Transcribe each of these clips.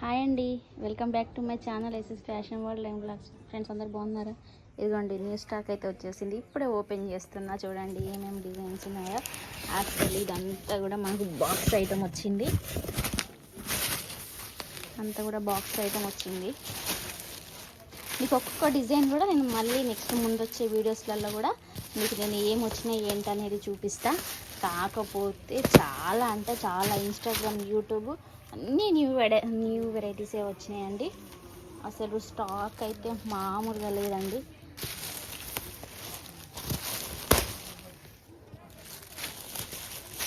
Hi అండి, welcome back to my channel SS fashion world and blogs. Friends అందరు బాగున్నారా? ఇదిగోండి న్యూ స్టాక్ అయితే వచ్చేసింది. ఇప్పుడే ఓపెన్ చేస్తున్నా, చూడండి ఏమేమి డిజైన్స్ ఉన్నాయో. యాక్చువల్లీ ఇదంతా కూడా మనకు బాక్స్ ఐటమ్ వచ్చింది. అంతా కూడా బాక్స్ ఐటమ్ వచ్చింది. మీకు ఒక్కొక్క డిజైన్ కూడా నేను మళ్ళీ నెక్స్ట్ ముందు వచ్చే వీడియోస్లలో కూడా మీకు నేను ఏం వచ్చినాయి ఏంటి అనేది చూపిస్తా. కాకపోతే చాలా అంటే చాలా ఇన్స్టాగ్రామ్, యూట్యూబ్ అన్నీ న్యూ వెరైటీసే వచ్చినాయండి. అసలు స్టాక్ అయితే మామూలుగా లేదండి.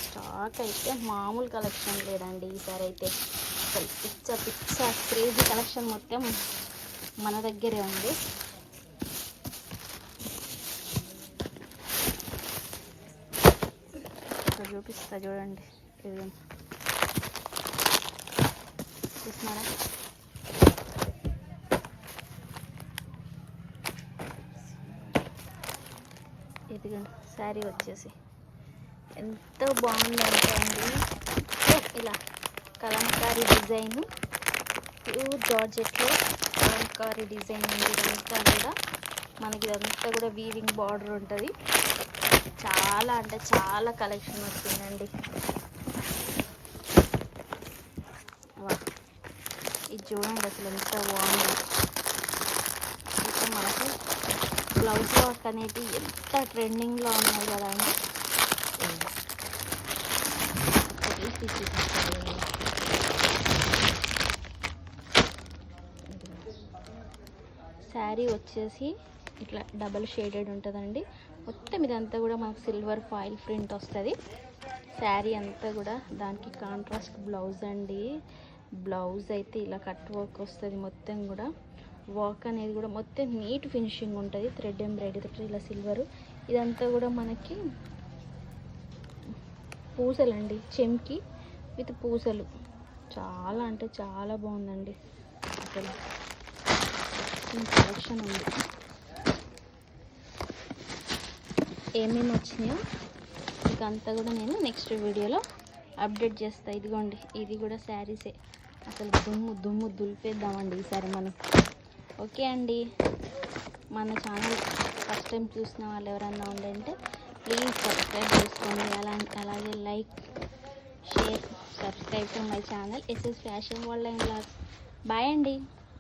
స్టాక్ అయితే మామూలు కలెక్షన్ లేదండి ఈసారి అయితే. అసలు పిచ్చ క్రేజీ కలెక్షన్ మొత్తం మన దగ్గరే ఉంది. ఇక్కడ చూపిస్తా చూడండి, ఇది చూస్తున్నారా? ఇదిగోండి శారీ వచ్చేసి ఎంతో బాగుందంటే అండి, ఇలా కలంకారీ డిజైన్, ప్యూర్ జార్జెట్లో కలంకారీ డిజైన్ ఉంది. ఇదంతా కూడా మనకి ఇదంతా కూడా వీవింగ్ బార్డర్ ఉంటుంది. చాలా అంటే చాలా కలెక్షన్ వచ్చిందండి. ఇది చూడండి అసలు ఎంత బాగుంది. అయితే మనకు బ్లౌజ్ వర్క్ అనేది ఎంత ట్రెండింగ్లో ఉన్నాయి కదా అండి. శారీ వచ్చేసి ఇట్లా డబల్ షేడెడ్ ఉంటుందండి. మొత్తం ఇదంతా కూడా మనకు సిల్వర్ ఫాయిల్ ప్రింట్ వస్తుంది. శారీ అంతా కూడా దానికి కాంట్రాస్ట్ బ్లౌజ్ అండి. బ్లౌజ్ అయితే ఇలా కట్ వర్క్ వస్తుంది. మొత్తం కూడా వర్క్ అనేది కూడా మొత్తం నీట్ ఫినిషింగ్ ఉంటుంది. థ్రెడ్ ఎంబ్రాయిడరీ ఇలా సిల్వరు. ఇదంతా కూడా మనకి పూసలు అండి, చెంకి విత్ పూసలు. చాలా అంటే చాలా బాగుందండి. అసలు కలెక్షన్ ఉంది. ఏమేమి వచ్చినాయో ఇకంతా కూడా నేను నెక్స్ట్ వీడియోలో అప్డేట్ చేస్తాను. ఇదిగోండి ఇది కూడా శారీసే. అసలు దుమ్ము దులిపేద్దామండి ఈసారి మనం. ఓకే అండి, మన ఛానల్ ఫస్ట్ టైం చూసిన వాళ్ళు ఎవరన్నా ఉండంటే ప్లీజ్ సబ్స్క్రైబ్ చేసుకోండి. అలాగే like, share, subscribe to my channel SS fashion world and blogs. Bye అండి.